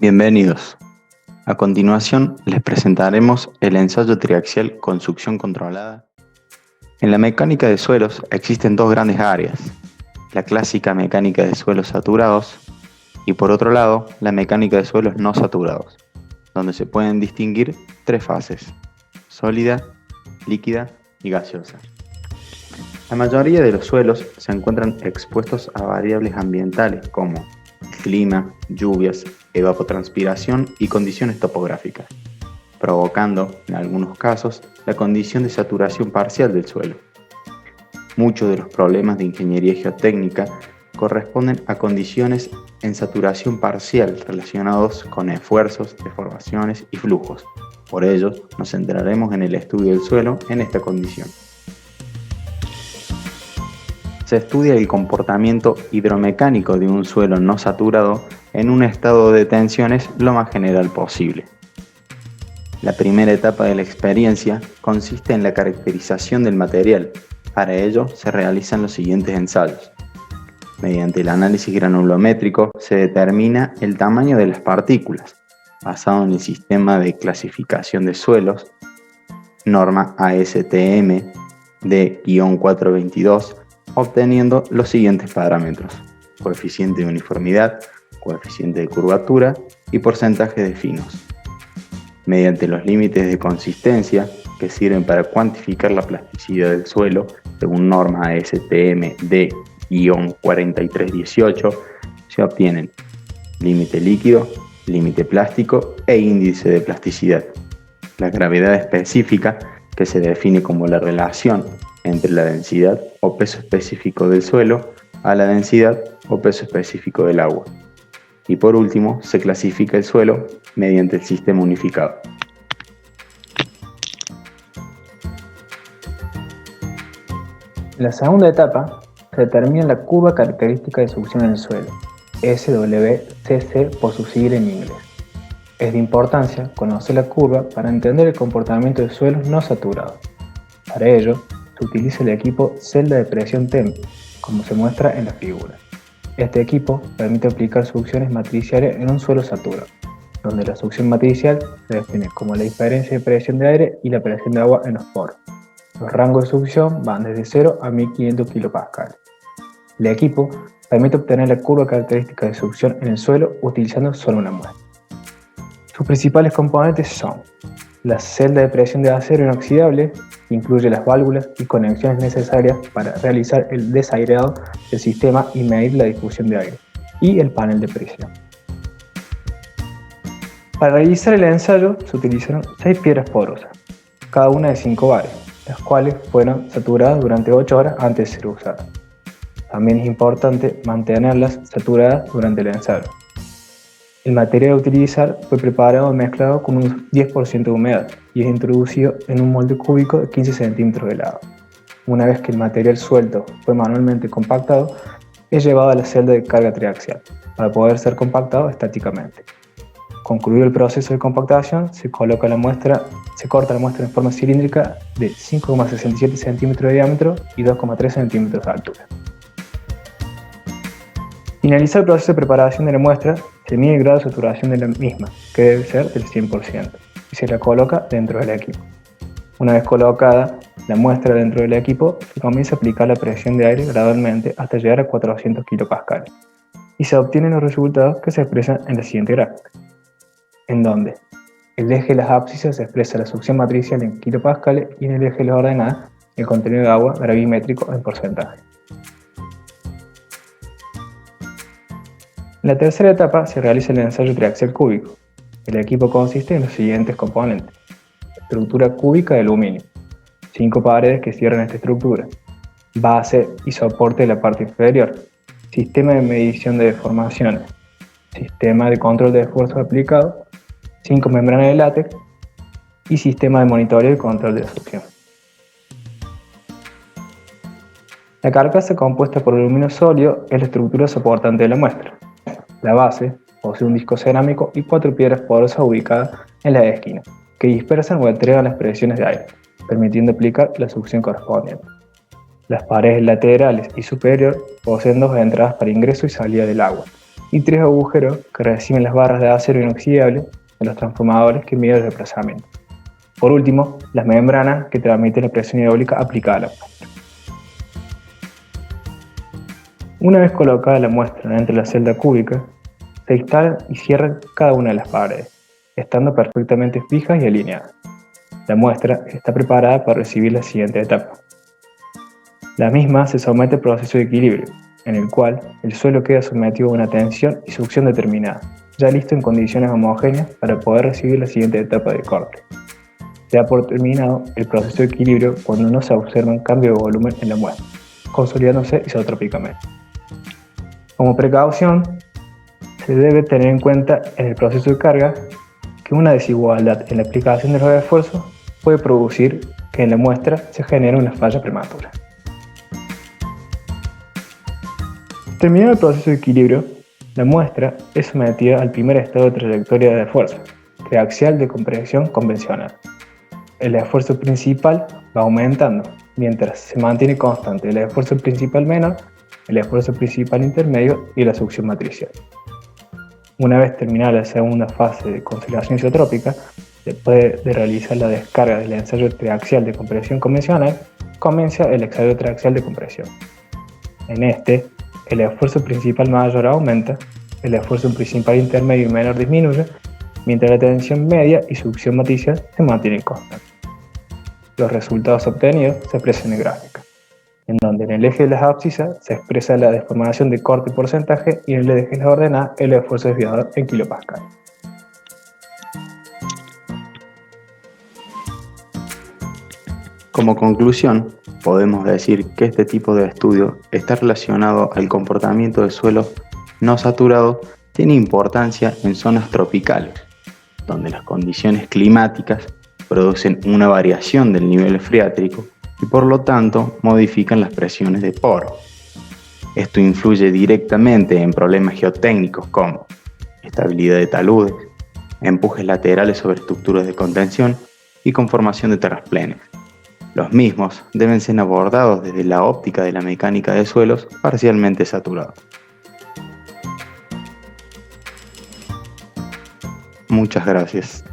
Bienvenidos. A continuación les presentaremos el ensayo triaxial con succión controlada. En la mecánica de suelos existen dos grandes áreas, la clásica mecánica de suelos saturados y por otro lado la mecánica de suelos no saturados, donde se pueden distinguir tres fases, sólida, líquida y gaseosa. La mayoría de los suelos se encuentran expuestos a variables ambientales como clima, lluvias, evapotranspiración y condiciones topográficas, provocando, en algunos casos, la condición de saturación parcial del suelo. Muchos de los problemas de ingeniería geotécnica corresponden a condiciones en saturación parcial relacionados con esfuerzos, deformaciones y flujos. Por ello, nos centraremos en el estudio del suelo en esta condición. Se estudia el comportamiento hidromecánico de un suelo no saturado en un estado de tensiones lo más general posible. La primera etapa de la experiencia consiste en la caracterización del material. Para ello se realizan los siguientes ensayos. Mediante el análisis granulométrico se determina el tamaño de las partículas, basado en el sistema de clasificación de suelos, norma ASTM D-422, obteniendo los siguientes parámetros: coeficiente de uniformidad, coeficiente de curvatura y porcentaje de finos. Mediante los límites de consistencia, que sirven para cuantificar la plasticidad del suelo, según norma ASTM D-4318, se obtienen límite líquido, límite plástico e índice de plasticidad. La gravedad específica, que se define como la relación entre la densidad o peso específico del suelo a la densidad o peso específico del agua. Y por último, se clasifica el suelo mediante el sistema unificado. En la segunda etapa, se determina la curva característica de succión en el suelo, SWCC por su sigla en inglés. Es de importancia conocer la curva para entender el comportamiento de suelos no saturados. Para ello, se utiliza el equipo celda de presión TEM, como se muestra en la figura. Este equipo permite aplicar succiones matriciales en un suelo saturado, donde la succión matricial se define como la diferencia de presión de aire y la presión de agua en los poros. Los rangos de succión van desde 0 a 1500 kPa. El equipo permite obtener la curva característica de succión en el suelo utilizando solo una muestra. Sus principales componentes son la celda de presión de acero inoxidable, que incluye las válvulas y conexiones necesarias para realizar el desairado del sistema y medir la difusión de aire, y el panel de presión. Para realizar el ensayo se utilizaron 6 piedras porosas, cada una de 5 bares, las cuales fueron saturadas durante 8 horas antes de ser usadas. También es importante mantenerlas saturadas durante el ensayo. El material a utilizar fue preparado y mezclado con un 10% de humedad y es introducido en un molde cúbico de 15 centímetros de lado. Una vez que el material suelto fue manualmente compactado, es llevado a la celda de carga triaxial para poder ser compactado estáticamente. Concluido el proceso de compactación, se corta la muestra en forma cilíndrica de 5,67 centímetros de diámetro y 2,3 centímetros de altura. Finalizar el proceso de preparación de la muestra, se mide el grado de saturación de la misma, que debe ser del 100%, y se la coloca dentro del equipo. Una vez colocada la muestra dentro del equipo, se comienza a aplicar la presión de aire gradualmente hasta llegar a 400 kPa, y se obtienen los resultados que se expresan en la siguiente gráfica, en donde el eje de las ábscisas se expresa la succión matricial en kilopascales y en el eje de las ordenadas el contenido de agua gravimétrico en porcentaje. En la tercera etapa se realiza el ensayo triaxial cúbico. El equipo consiste en los siguientes componentes: estructura cúbica de aluminio, 5 paredes que cierran esta estructura, base y soporte de la parte inferior, sistema de medición de deformaciones, sistema de control de esfuerzos aplicado, 5 membranas de látex y sistema de monitoreo y control de la succión. La carcasa compuesta por aluminio sólido es la estructura soportante de la muestra. La base posee un disco cerámico y 4 piedras porosas ubicadas en las esquinas, que dispersan o entregan las presiones de aire, permitiendo aplicar la succión correspondiente. Las paredes laterales y superior poseen 2 entradas para ingreso y salida del agua, y 3 agujeros que reciben las barras de acero inoxidable de los transformadores que miden el desplazamiento. Por último, las membranas que transmiten la presión hidráulica aplicada a la muestra. Una vez colocada la muestra dentro de la celda cúbica, se instalan y cierran cada una de las paredes, estando perfectamente fijas y alineadas. La muestra está preparada para recibir la siguiente etapa. La misma se somete al proceso de equilibrio, en el cual el suelo queda sometido a una tensión y succión determinada, ya listo en condiciones homogéneas para poder recibir la siguiente etapa de corte. Se da por terminado el proceso de equilibrio cuando no se observa un cambio de volumen en la muestra, consolidándose isotrópicamente. Como precaución, se debe tener en cuenta en el proceso de carga que una desigualdad en la aplicación de los esfuerzos puede producir que en la muestra se genere una falla prematura. Terminado el proceso de equilibrio, la muestra es sometida al primer estado de trayectoria de esfuerzo, triaxial de compresión convencional. El esfuerzo principal va aumentando, mientras se mantiene constante el esfuerzo principal menor, el esfuerzo principal intermedio y la succión matricial. Una vez terminada la segunda fase de consolidación isotrópica, después de realizar la descarga del ensayo triaxial de compresión convencional, comienza el ensayo triaxial de compresión. En este, el esfuerzo principal mayor aumenta, el esfuerzo principal intermedio y menor disminuye, mientras la tensión media y succión matricial se mantienen constantes. Los resultados obtenidos se expresan en gráfica, en donde en el eje de las abscisas se expresa la deformación de corte y porcentaje y en el eje de las ordenadas el esfuerzo desviador en kilopascal. Como conclusión, podemos decir que este tipo de estudio está relacionado al comportamiento de suelos no saturados, tiene importancia en zonas tropicales, donde las condiciones climáticas producen una variación del nivel freático y por lo tanto modifican las presiones de poro. Esto influye directamente en problemas geotécnicos como estabilidad de taludes, empujes laterales sobre estructuras de contención y conformación de terraplenes. Los mismos deben ser abordados desde la óptica de la mecánica de suelos parcialmente saturados. Muchas gracias.